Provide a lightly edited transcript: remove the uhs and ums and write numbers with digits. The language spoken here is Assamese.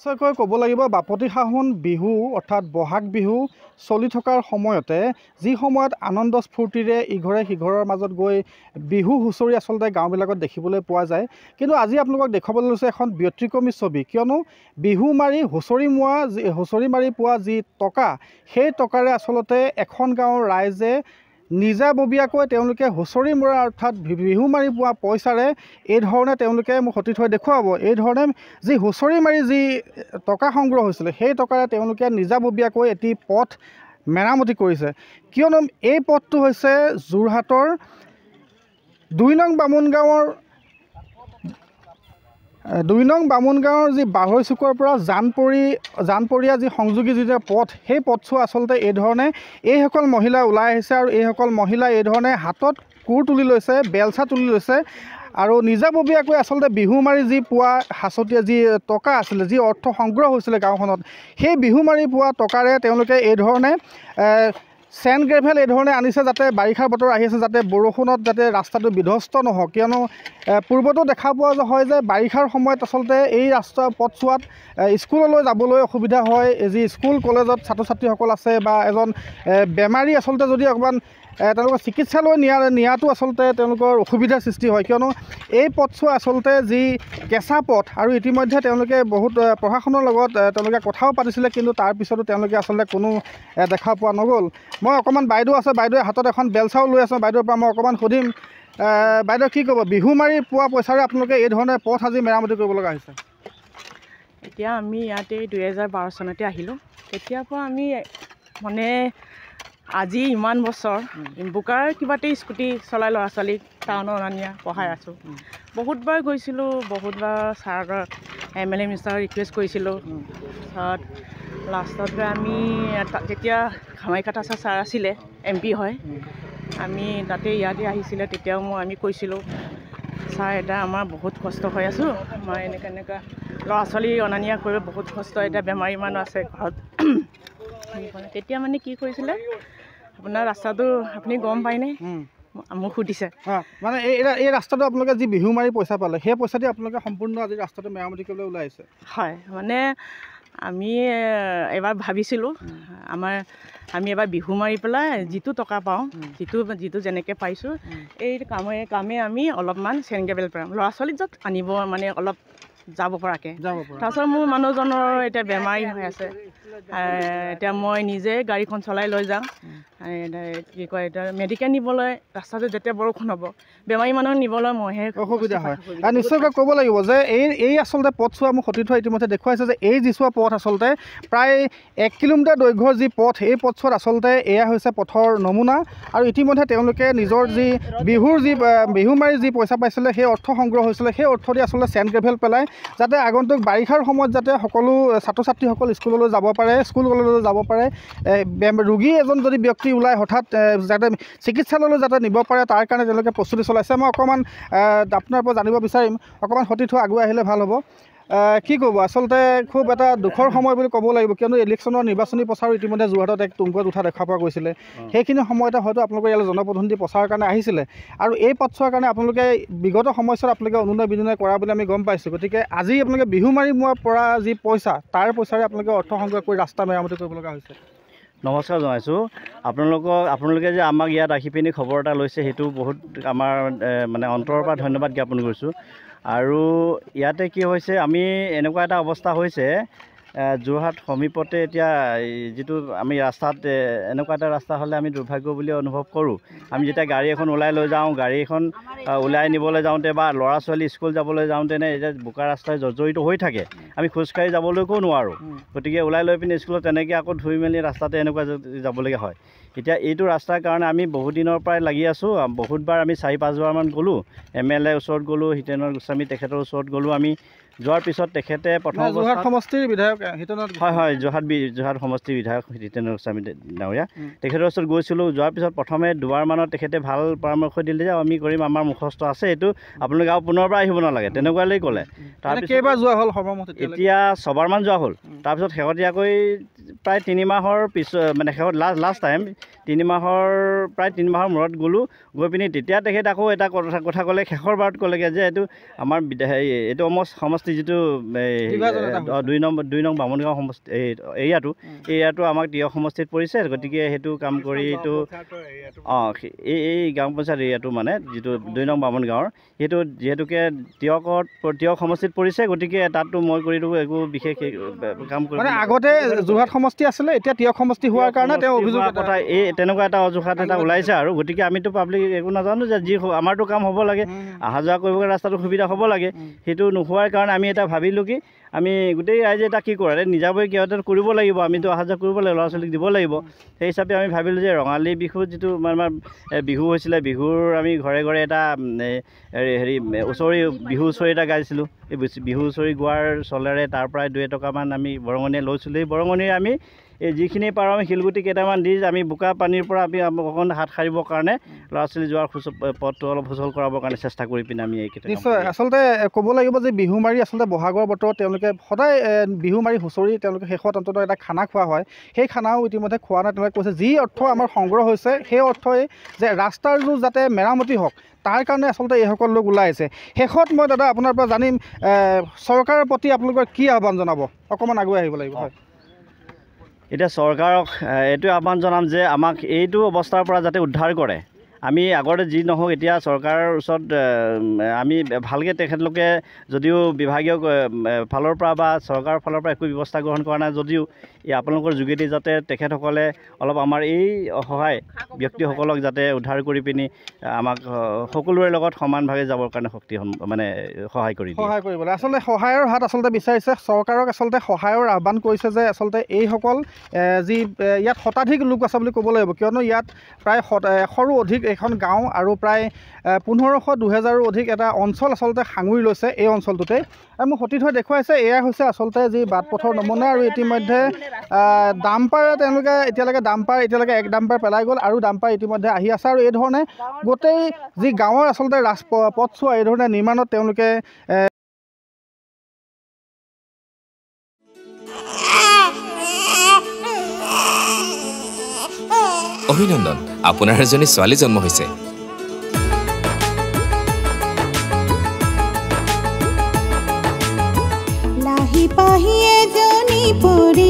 নিশ্চয়কৈ ক'ব লাগিব বাপতি সাহোন বিহু অৰ্থাৎ বহাগ বিহু চলি থকাৰ সময়তে যি সময়ত আনন্দ স্ফূৰ্তিৰে ইঘৰে সিঘৰৰ মাজত গৈ বিহু হুঁচৰি আচলতে গাঁওবিলাকত দেখিবলৈ পোৱা যায়। কিন্তু আজি আপোনালোকক দেখুৱাবলৈ লৈছে এখন ব্যতিক্ৰমী ছবি, কিয়নো বিহু মাৰি হুঁচৰি মাৰি পোৱা যি টকা, সেই টকাৰে আচলতে এখন গাঁৱৰ ৰাইজে নিজাববীয়াকৈ তেওঁলোকে হুঁচৰি মৰা অৰ্থাৎ বিহু মাৰি পোৱা পইচাৰে এই ধৰণে তেওঁলোকে মোক সতীৰ্থ হৈ দেখুৱাব। এই ধৰণে যি হুঁচৰি মাৰি যি টকা সংগ্ৰহ হৈছিলে সেই টকাৰে তেওঁলোকে নিজাববীয়াকৈ এটি পথ মেৰামতি কৰিছে। কিয়নো এই পথটো হৈছে যোৰহাটৰ ২ নং বামুণ গাঁৱৰ যি বাঢ়ৈ চুকৰ পৰা জানপৰীয়া যি সংযোগী যি পথ, সেই পথছোৱা আচলতে এই ধৰণে এইসকল মহিলা ওলাই আহিছে আৰু এইসকল মহিলা এই ধৰণে হাতত কোৰ তুলি লৈছে, বেলচা তুলি লৈছে আৰু নিজাববীয়াকৈ আচলতে বিহু মাৰি যি পোৱা সাঁচতীয়া যি টকা আছিলে, যি অৰ্থ সংগ্ৰহ হৈছিলে গাঁওখনত, সেই বিহু মাৰি পোৱা টকাৰে তেওঁলোকে এই ধৰণে চেণ্ড গ্ৰেভেল এই ধৰণে আনিছে, যাতে বাৰিষাৰ বতৰ আহি আছে, যাতে বৰষুণত যাতে ৰাস্তাটো বিধ্বস্ত নহওক। কিয়নো পূৰ্বতো দেখা পোৱা হয় যে বাৰিষাৰ সময়ত আচলতে এই ৰাস্তা পথছোৱাত স্কুললৈ যাবলৈ অসুবিধা হয়। যি স্কুল কলেজত ছাত্ৰ ছাত্ৰীসকল আছে বা এজন বেমাৰী আচলতে যদি অকণমান তেওঁলোকৰ চিকিৎসালয় নিয়াটো আচলতে তেওঁলোকৰ অসুবিধাৰ সৃষ্টি হয়। কিয়নো এই পথছোৱা আচলতে যি কেঁচা পথ আৰু ইতিমধ্যে তেওঁলোকে বহুত প্ৰশাসনৰ লগত তেওঁলোকে কথাও পাতিছিলে, কিন্তু তাৰপিছতো তেওঁলোকে আচলতে কোনো দেখা পোৱা নগ'ল। মই অকণমান বাইদেউ আছে, বাইদেৱে হাতত এখন বেলচাও লৈ আছোঁ, বাইদেউৰ পৰা মই অকণমান সুধিম। বাইদেউ কি ক'ব, বিহু মাৰি পোৱা পইচাৰে আপোনালোকে এই ধৰণে পথ আজি মেৰামতি কৰিব লগা হৈছে? এতিয়া আমি ইয়াতে 2012 চনতে আহিলোঁ। তেতিয়াৰ পৰা আমি মানে আজি ইমান বছৰ বোকাৰ কিবাতে স্কুটি চলাই ল'ৰা ছোৱালীক টাউনত অনা নিয়া পঢ়াই আছোঁ। বহুতবাৰ গৈছিলোঁ, বহুতবাৰ ছাৰক MLA মিনিষ্টাৰক ৰিকুৱেষ্ট কৰিছিলোঁ। তাৰপিছত লাষ্টত গৈ আমি যেতিয়া কামাখ্যাত ছাৰ আছিলে MP হয়, আমি তাতে ইয়াতে আহিছিলে, তেতিয়াও আমি কৈছিলোঁ ছাৰ এতিয়া আমাৰ বহুত কষ্ট হৈ আছোঁ, আমাৰ এনেকুৱা ল'ৰা ছোৱালী অনা নিয়া কৰিব বহুত কষ্ট, এতিয়া বেমাৰী মানুহ আছে ঘৰত। তেতিয়া মানে কি কৰিছিলে, আপোনাৰ ৰাস্তাটো আপুনি গম পায়নে? মোক সুধিছে মানে এই ৰাস্তাটো আপোনালোকে যি বিহু মাৰি পইচা পালে, সেই পইচা দি আপোনালোকে সম্পূৰ্ণ আজি ৰাস্তাটো মেৰামতি কৰিবলৈ ওলাই আহিছে? হয়, মানে আমি এবাৰ ভাবিছিলোঁ আমি এবাৰ বিহু মাৰি পেলাই যিটো টকা পাওঁ, যিটো যেনেকৈ পাইছোঁ, এই কামে আমি অলপমান চেণ্ড গ্ৰেভেল পাম, ল'ৰা ছোৱালীক য'ত আনিব মানে অলপ যাব পৰাকৈ। তাৰপিছত মোৰ মানুহজনৰ এতিয়া বেমাৰী হৈ আছে, এতিয়া মই নিজে গাড়ীখন চলাই লৈ যাওঁ, কি কয় এতিয়া মেডিকেল নিবলৈ ৰাস্তাটো যেতিয়া বৰষুণ হ'ব, বেমাৰী মানুহক নিবলৈ মইহে অসুবিধা হয়। আৰু নিশ্চয়কৈ ক'ব লাগিব যে এই আচলতে পথছোৱা মোক সতীৰ্থ ইতিমধ্যে দেখুৱাইছে যে এই যিছোৱা পথ আচলতে প্ৰায় 1 কিলোমিটাৰ দৈৰ্ঘ্যৰ যি পথ, এই পথছোৱাত আচলতে এয়া হৈছে পথৰ নমুনা। আৰু ইতিমধ্যে তেওঁলোকে নিজৰ যি বিহু মাৰি যি পইচা পাইছিলে, সেই অৰ্থ সংগ্ৰহ হৈছিলে, সেই অৰ্থ দি আচলতে চেণ্ড গ্ৰেভেল পেলাই যাতে আগন্তুক বাৰিষাৰ সময়ত যাতে সকলো ছাত্ৰ ছাত্ৰীসকল স্কুললৈ যাব পাৰে, স্কুল কলেজলৈ যাব পাৰে, ৰোগী এজন যদি ব্যক্তি ওলাই হঠাৎ যাতে চিকিৎসালয়লৈ যাতে নিব পাৰে, তাৰ কাৰণে তেওঁলোকে প্ৰস্তুতি চলাইছে। মই অকণমান আপোনাৰ পৰা জানিব বিচাৰিম, অকণমান সতীৰ্থ আগুৱাই আহিলে ভাল হ'ব। কি ক'ব, আচলতে খুব এটা দুখৰ সময় বুলি ক'ব লাগিব, কিয়নো ইলেকশ্যনৰ নিৰ্বাচনী প্ৰচাৰো ইতিমধ্যে যোৰহাটত এক তুংগত উঠা দেখা পোৱা গৈছিলে। সেইখিনি সময়তে হয়তো আপোনালোকে ইয়ালৈ জনপ্ৰতিনিধি প্ৰচাৰৰ কাৰণে আহিছিলে, আৰু এই পথছোৱাৰ কাৰণে আপোনালোকে বিগত সময়ছোৱাত আপোনালোকে অনুনয় বিনয় কৰা বুলি আমি গম পাইছোঁ। গতিকে আজি আপোনালোকে বিহু মাৰি পৰা যি পইচা, তাৰ পইচাৰে আপোনালোকে অৰ্থ সংগ্ৰহ কৰি ৰাস্তা মেৰামতি কৰিব লগা হৈছে। নমস্কাৰ জনাইছোঁ আপোনালোকে যে আমাক ইয়াত আহি পিনি খবৰ এটা লৈছে, সেইটো বহুত আমাৰ মানে অন্তৰৰ পৰা ধন্যবাদ জ্ঞাপন কৰিছোঁ। আৰু ইয়াতে কি হৈছে, আমি এনেকুৱা এটা অৱস্থা হৈছে, যোৰহাট সমীপতে এতিয়া যিটো আমি ৰাস্তাত এনেকুৱা এটা ৰাস্তা হ'লে আমি দুৰ্ভাগ্য বুলি অনুভৱ কৰোঁ। আমি যেতিয়া গাড়ী এখন ওলাই লৈ যাওঁ, গাড়ী এখন ওলাই নিবলৈ যাওঁতে বা ল'ৰা ছোৱালী স্কুল যাবলৈ যাওঁতেনে এতিয়া বোকা ৰাস্তাই জৰ্জৰিত হৈ থাকে, আমি খোজকাঢ়ি যাবলৈকো নোৱাৰোঁ। গতিকে ওলাই লৈ পিনি স্কুলত তেনেকৈ আকৌ ধুই মেলি ৰাস্তাতে এনেকুৱা যাবলগীয়া হয়। এতিয়া এইটো ৰাস্তাৰ কাৰণে আমি বহুত দিনৰ পৰাই লাগি আছোঁ। বহুতবাৰ আমি 4-5বাৰমান গ'লোঁ, MLA ওচৰত গ'লোঁ, হিতেন্দ্ৰ গোস্বামী তেখেতৰ ওচৰত গ'লোঁ। আমি যোৱাৰ পিছত তেখেতে প্ৰথম যোৰহাট সমষ্টিৰ বিধায়ক হয় যোৰহাট সমষ্টিৰ বিধায়ক হিতেন্দ্ৰ গোস্বামী ডাঙৰীয়া, তেখেতৰ ওচৰত গৈছিলোঁ। যোৱাৰ পিছত প্ৰথমে দুবাৰমানত তেখেতে ভাল পৰামৰ্শ দিলে যে আমি কৰিম, আমাৰ মুখস্থ আছে, এইটো আপোনালোকে আৰু পুনৰবাৰ আহিব নালাগে, তেনেকুৱালৈ ক'লে। তাৰপিছত কেইবাৰ যোৱা হ'ল? সৰ্বমুঠ এতিয়া 6বাৰমান যোৱা হ'ল। তাৰপিছত শেহতীয়াকৈ প্ৰায় 3 মাহৰ মানে শেষত লাষ্ট টাইম 3 মাহৰ প্ৰায় 3 মাহৰ মূৰত গ'লোঁ গৈ পিনি তেতিয়া তেখেত আকৌ এটা কথা ক'লে শেষৰ বাৰত ক'লেগৈ যে এইটো আমাৰ এইটো সমষ্টি যিটো 2 নং বামুণগাঁও সমষ্টি এৰিয়াটো আমাক তিয়ক সমষ্টিত পৰিছে গতিকে সেইটো কাম কৰি এইটো এই গাঁও পঞ্চায়ত এৰিয়াটো মানে যিটো 2 নং বামুণগাঁৱৰ সেইটো যিহেতুকে তিয়ক সমষ্টিত পৰিছে গতিকে তাততো মই কৰিতো একো বিশেষ কাম কৰিব মানে আগতে যোৰহাট সমষ্টি আছিলে এতিয়া তিয়ক সমষ্টি হোৱাৰ কাৰণে তেওঁ অভিযোগ কথা তেনেকুৱা এটা অজুহাত এটা ওলাইছে আৰু গতিকে আমিতো পাব্লিক একো নাজানো যে আমাৰতো কাম হ'ব লাগে অহা যোৱা কৰিবগৈ ৰাস্তাটো সুবিধা হ'ব লাগে সেইটো নোহোৱাৰ কাৰণে আমি এটা ভাবিলোঁ কি আমি গোটেই ৰাইজে এটা কি কৰে নিজাববীয়া কিবা এটা কৰিব লাগিব আমিতো অহা যোৱা কৰিব লাগিব ল'ৰা ছোৱালীক দিব লাগিব সেই হিচাপে আমি ভাবিলোঁ যে ৰঙালী বিহু যিটো আমাৰ বিহু হৈছিলে বিহুৰ আমি ঘৰে ঘৰে এটা বিহু হুঁচৰি এটা গাইছিলোঁ এই বিহু হুঁচৰি গোৱাৰ চলেৰে তাৰ পৰাই 2 টকামান আমি বৰঙণিয়ে লৈছিলোঁ এই বৰঙণিৰে আমি এই যিখিনি পাৰোঁ আমি শিলগুটি কেইটামান দি আমি বোকা পানীৰ পৰা আমি অকণ হাত সাৰিবৰ কাৰণে ল'ৰা ছোৱালী যোৱাৰ পথটো অলপ সুচল কৰাবৰ কাৰণে চেষ্টা কৰি পিনে আমি এইকেইটা নিশ্চয় আচলতে ক'ব লাগিব যে বিহু মাৰি আচলতে বহাগৰ বতৰত তেওঁলোকে সদায় বিহু মাৰি হুঁচৰি তেওঁলোকে শেষত অন্ততঃ এটা খানা খোৱা হয় সেই খানাও ইতিমধ্যে খোৱা নাই তেওঁলোকে কৈছে যি অৰ্থ আমাৰ সংগ্ৰহ হৈছে সেই অৰ্থই যে ৰাস্তাৰবোৰ যাতে মেৰামতি হওক তাৰ কাৰণে আচলতে এইসকল লোক ওলাই আহিছে শেষত মই দাদা আপোনাৰ পৰা জানিম চৰকাৰৰ প্ৰতি আপোনালোকৰ কি আহ্বান জনাব অকণমান আগুৱাই আহিব লাগিব হয় এতিয়া চৰকাৰক এইটোৱে আহ্বান জনাম যে আমাক এইটো অৱস্থাৰ পৰা যাতে উদ্ধাৰ কৰে আমি আগতে যি নহওক এতিয়া চৰকাৰৰ ওচৰত আমি ভালকৈ তেখেতলোকে যদিও বিভাগীয় ফালৰ পৰা বা চৰকাৰৰ ফালৰ পৰা একো ব্যৱস্থা গ্ৰহণ কৰা নাই যদিও এই আপোনালোকৰ যোগেদি যাতে তেখেতসকলে অলপ আমাৰ এই অসহায় ব্যক্তিসকলক যাতে উদ্ধাৰ কৰি পিনি আমাক সকলোৰে লগত সমানভাৱে যাবৰ কাৰণে মানে সহায় কৰিবলৈ আচলতে সহায়ৰ হাত আচলতে বিচাৰিছে চৰকাৰক আচলতে সহায়ৰ আহ্বান কৰিছে যে আচলতে এইসকল যি ইয়াত শতাধিক লোক আছে বুলি ক'ব লাগিব কিয়নো ইয়াত প্ৰায় 100ৰো অধিক এখন গাঁও আৰু প্ৰায় 1500-2000ৰো অধিক এটা অঞ্চল আচলতে সাঙুৰি লৈছে এই অঞ্চলটোতে আৰু মোক সতীৰ্থই দেখুৱাইছে এয়া হৈছে আচলতে যি বাট পথৰ নমুনা আৰু ইতিমধ্যে ডাম্পাৰে তেওঁলোকে এতিয়ালৈকে 1 ডাম্পাৰ পেলাই গ'ল আৰু ডাম্পাৰ ইতিমধ্যে আহি আছে আৰু এই ধৰণে গোটেই যি গাঁৱৰ আচলতে পথছোৱা এই ধৰণে নিৰ্মাণত তেওঁলোকে অভিনন্দন আপোনাৰ এজনী ছোৱালী জন্ম হৈছে লাহি পাহি এজনী পৰি